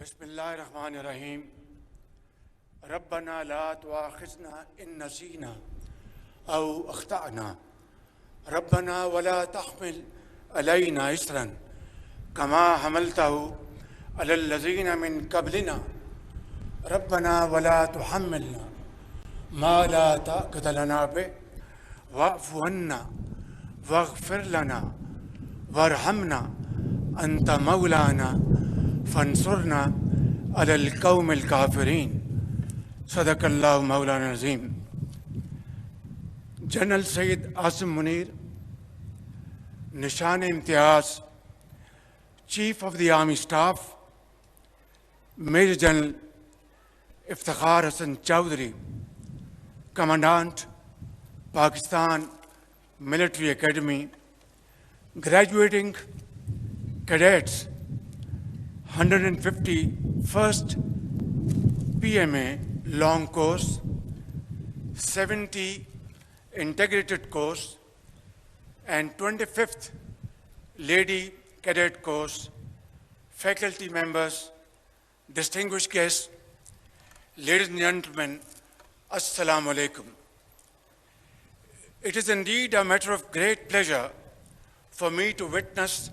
बिस्मिल्लाहिर्रहमानिर्रहीम। रब्बना ला तुआखिज़ना इन नसीना औ अख्ताना रब्बना वला तहमिल अलैना इसरन कमा हमलतहु अलल लज़ीना मिन क़ब्लिना रब्बना वला तुहम्मिलना मा ला ताक़त लना बिह वअफ़ु अन्ना वग़फ़िर लना वरहमना अंत मौलाना फंसुरना अलल क़ौमिल काफ़िरीन। सदक़ल्लाहु मौलाना अज़ीम। General Syed Asim Munir, Nishan Imtiaz, chief of the army staff, major general Iftikhar Hassan Chaudhry, commandant Pakistan military academy, graduating cadets, 151st PMA long course, 70 integrated course, and 25th lady cadet course, faculty members, distinguished guests, ladies and gentlemen, Assalamu alaikum. It is indeed a matter of great pleasure for me to witness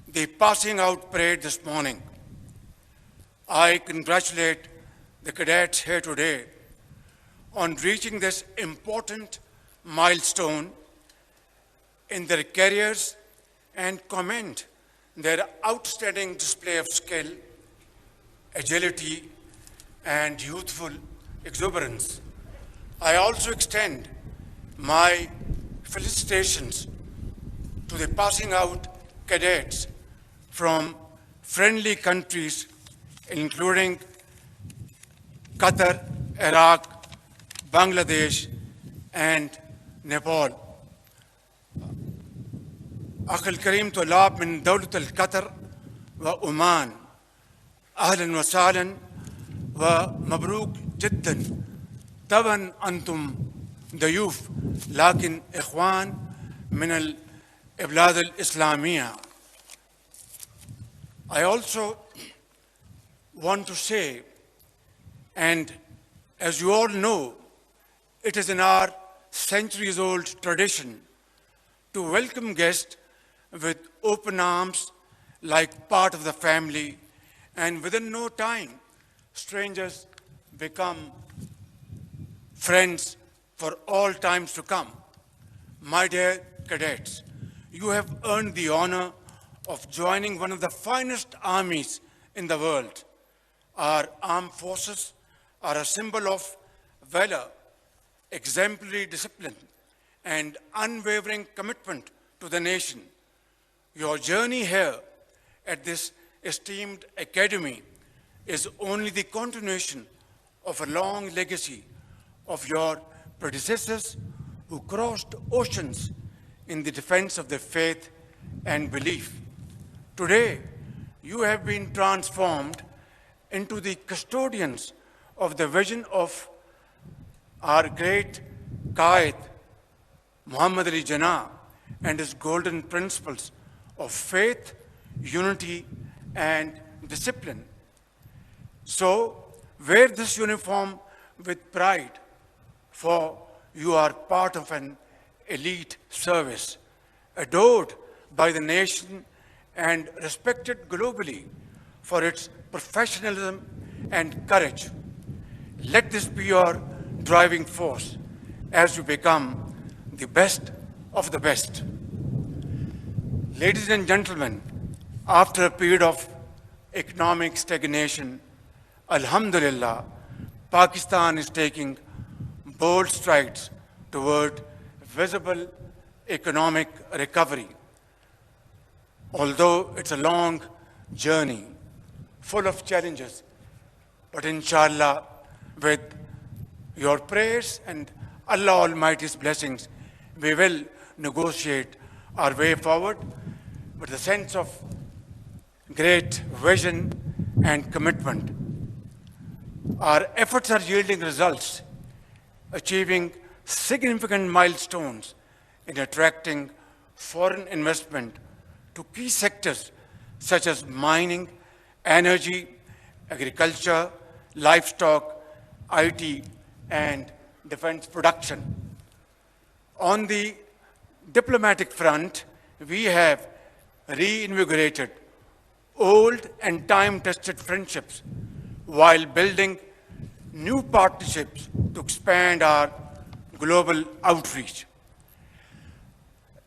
the passing out parade this morning. I congratulate the cadets here today on reaching this important milestone in their careers and commend their outstanding display of skill, agility, and youthful exuberance. I also extend my felicitations to the passing out cadets from friendly countries including Qatar, Iraq, Bangladesh, and Nepal. أخي الكريم طلاب من دولة القطر وعمان، أهلا وسهلا ومبروك جدا. طبعا أنتم ضيوف لكن إخوان من البلاد الإسلامية. I also want to say, and as you all know, it is in our centuries-old tradition to welcome guests with open arms like part of the family, and within no time, strangers become friends for all times to come. My dear cadets, you have earned the honor of joining one of the finest armies in the world. Our armed forces are a symbol of valor, exemplary discipline, and unwavering commitment to the nation. Your journey here at this esteemed academy is only the continuation of a long legacy of your predecessors who crossed oceans in the defense of their faith and belief. Today, you have been transformed into the custodians of the vision of our great Qaid, Muhammad Ali Jinnah, and his golden principles of faith, unity, and discipline. So, wear this uniform with pride, for you are part of an elite service, adored by the nation and respected globally for its professionalism and courage. Let this be your driving force as you become the best of the best. Ladies and gentlemen, after a period of economic stagnation, Alhamdulillah, Pakistan is taking bold strides toward visible economic recovery. Although it's a long journey, full of challenges, but inshallah, with your prayers and Allah Almighty's blessings, we will negotiate our way forward with a sense of great vision and commitment. Our efforts are yielding results, achieving significant milestones in attracting foreign investment to key sectors such as mining, energy, agriculture, livestock, IT, and defense production. On the diplomatic front, we have reinvigorated old and time-tested friendships while building new partnerships to expand our global outreach.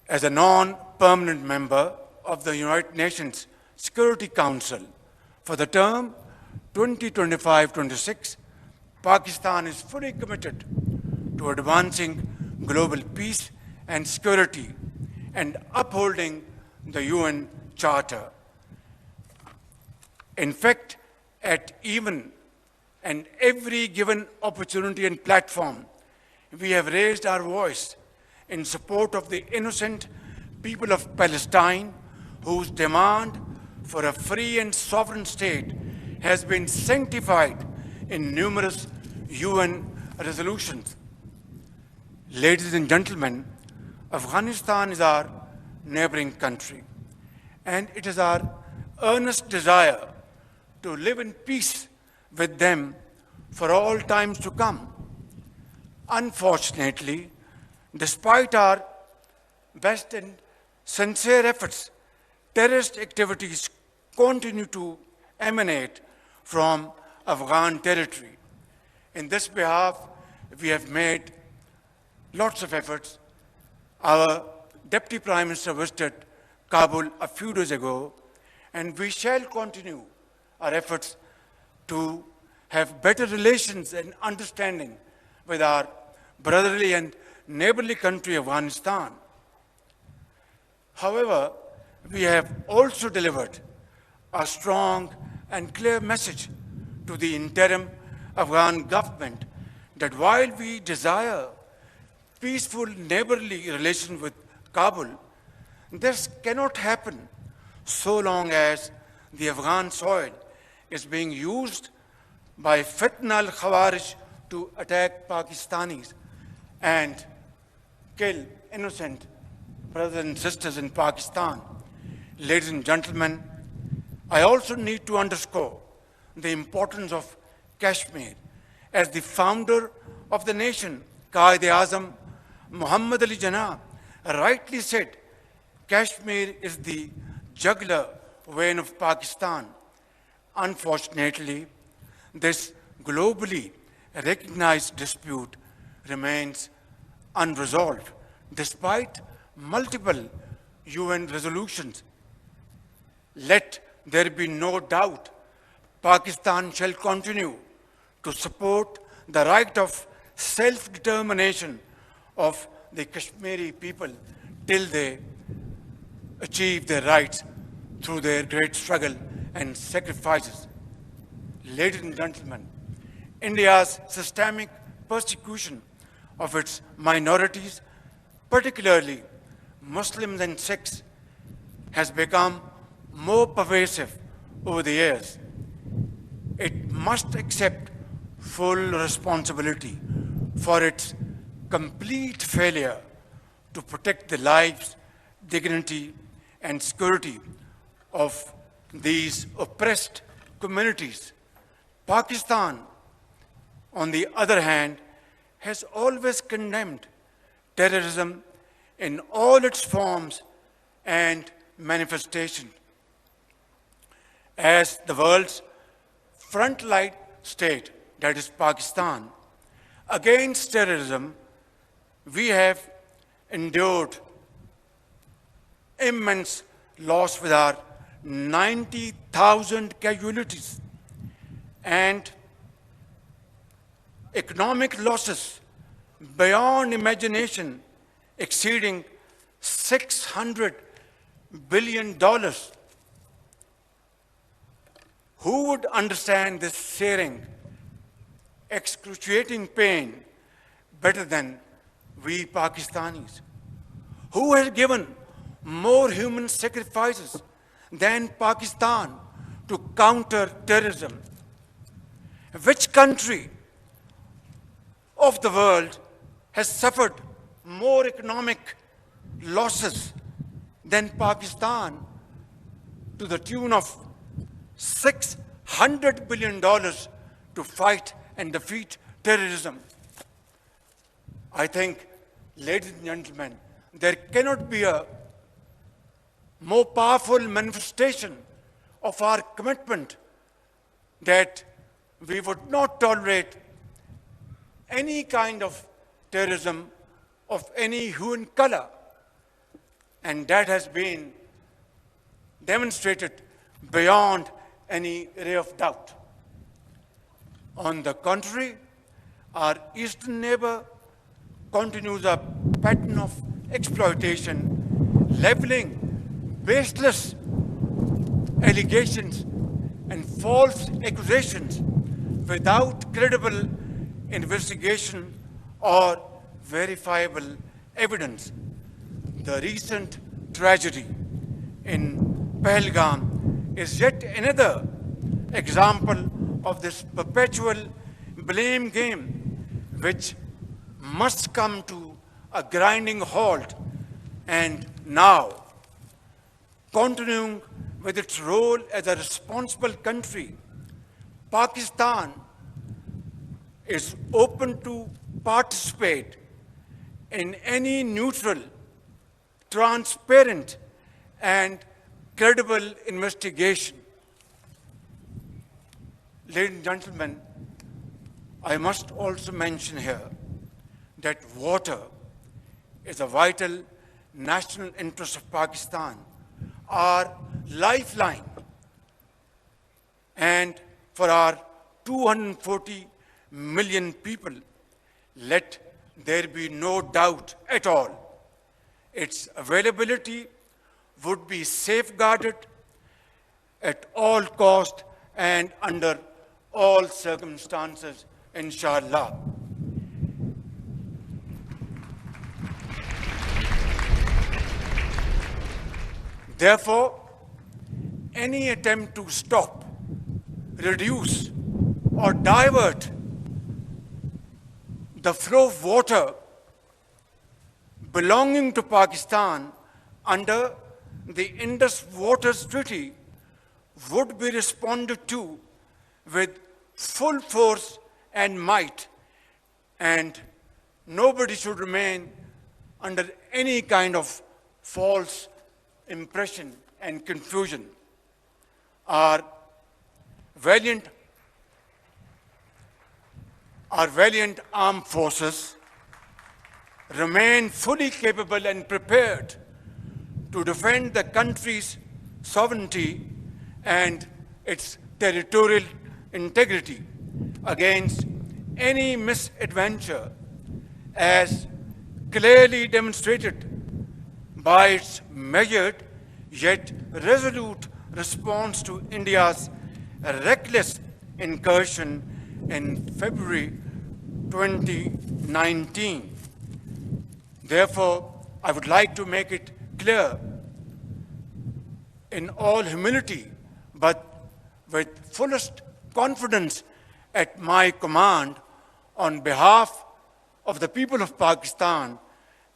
As a non-permanent member of the United Nations Security Council for the term 2025-26, Pakistan is fully committed to advancing global peace and security and upholding the UN Charter. In fact, at even and every given opportunity and platform, we have raised our voice in support of the innocent people of Palestine whose demand for a free and sovereign state has been sanctified in numerous UN resolutions. Ladies and gentlemen, Afghanistan is our neighboring country, and it is our earnest desire to live in peace with them for all times to come. Unfortunately, despite our best and sincere efforts, terrorist activities continue to emanate from Afghan territory. In this behalf, we have made lots of efforts. Our Deputy Prime Minister visited Kabul a few days ago, and we shall continue our efforts to have better relations and understanding with our brotherly and neighborly country, Afghanistan. However, we have also delivered a strong and clear message to the interim Afghan government that while we desire peaceful neighborly relations with Kabul, this cannot happen so long as the Afghan soil is being used by Fitna al-Khawarij to attack Pakistanis and kill innocent brothers and sisters in Pakistan. Ladies and gentlemen, I also need to underscore the importance of Kashmir. As the founder of the nation, Quaid-e-Azam Muhammad Ali Jinnah rightly said, Kashmir is the jugular vein of Pakistan. Unfortunately, this globally recognized dispute remains unresolved despite multiple UN resolutions. Let there be no doubt, Pakistan shall continue to support the right of self-determination of the Kashmiri people till they achieve their rights through their great struggle and sacrifices. Ladies and gentlemen, India's systemic persecution of its minorities, particularly Muslims and Sikhs, has become more pervasive over the years. It must accept full responsibility for its complete failure to protect the lives, dignity, and security of these oppressed communities. Pakistan, on the other hand, has always condemned terrorism in all its forms and manifestations. As the world's frontline state, that is Pakistan, against terrorism, we have endured immense loss with our 90,000 casualties and economic losses beyond imagination exceeding $600 billion. Who would understand this searing, excruciating pain better than we Pakistanis? Who has given more human sacrifices than Pakistan to counter terrorism? Which country of the world has suffered more economic losses than Pakistan to the tune of $600 $100 billion to fight and defeat terrorism. I think, ladies and gentlemen, there cannot be a more powerful manifestation of our commitment that we would not tolerate any kind of terrorism of any hue and color. And that has been demonstrated beyond any ray of doubt. On the contrary, our eastern neighbor continues a pattern of exploitation, leveling baseless allegations and false accusations without credible investigation or verifiable evidence. The recent tragedy in Pahalgam is yet another example of this perpetual blame game, which must come to a grinding halt. And now, continuing with its role as a responsible country, Pakistan is open to participate in any neutral, transparent, and credible investigation. Ladies and gentlemen, I must also mention here that water is a vital national interest of Pakistan, our lifeline. And for our 240 million people, let there be no doubt at all, its availability would be safeguarded at all cost and under all circumstances, inshallah. Therefore, any attempt to stop, reduce, or divert the flow of water belonging to Pakistan under the Indus Waters Treaty would be responded to with full force and might, and nobody should remain under any kind of false impression and confusion. Our valiant armed forces remain fully capable and prepared to defend the country's sovereignty and its territorial integrity against any misadventure, as clearly demonstrated by its measured yet resolute response to India's reckless incursion in February 2019. Therefore, I would like to make it clear in all humility, but with fullest confidence at my command, on behalf of the people of Pakistan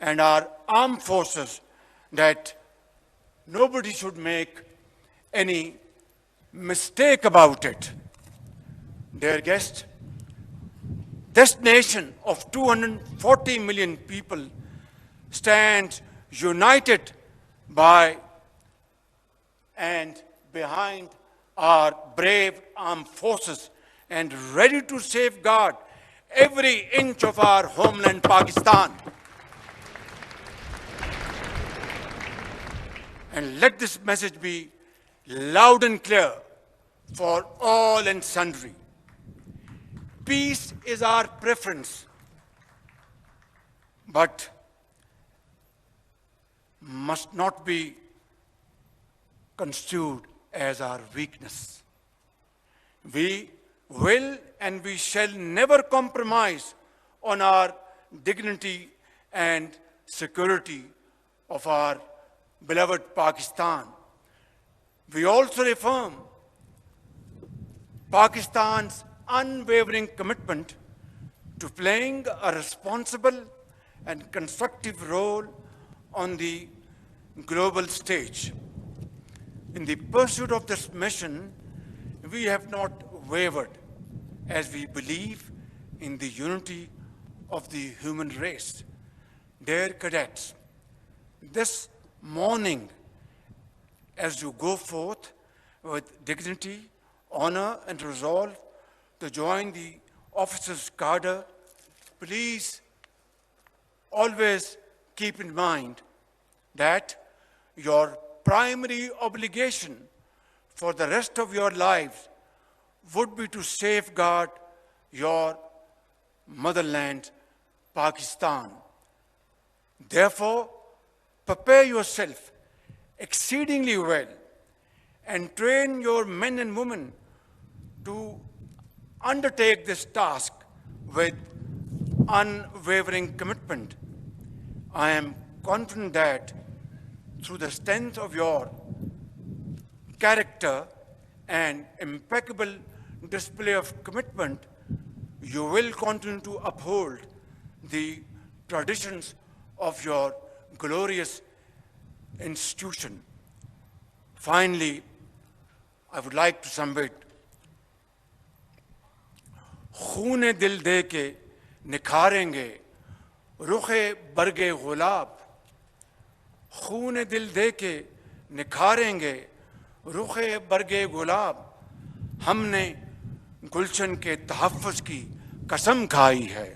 and our armed forces, that nobody should make any mistake about it. Dear guests, this nation of 240 million people stands united by and behind our brave armed forces and ready to safeguard every inch of our homeland, Pakistan. And let this message be loud and clear for all and sundry. Peace is our preference, but must not be construed as our weakness. We will and we shall never compromise on our dignity and security of our beloved Pakistan. We also affirm Pakistan's unwavering commitment to playing a responsible and constructive role on the global stage. In the pursuit of this mission, we have not wavered as we believe in the unity of the human race. Dear cadets, this morning, as you go forth with dignity, honor, and resolve to join the officers' cadre, please always keep in mind that your primary obligation for the rest of your lives would be to safeguard your motherland, Pakistan. Therefore, prepare yourself exceedingly well and train your men and women to undertake this task with unwavering commitment. I am confident that through the strength of your character and impeccable display of commitment, you will continue to uphold the traditions of your glorious institution. Finally, I would like to submit, खूने दिल दे के निखारेंगे रुखे बरगे गुलाब, खूने दिल दे के निखारेंगे रुखे बरगे गुलाब, हमने गुलशन के तहफ़्फ़ुज़ की कसम खाई है।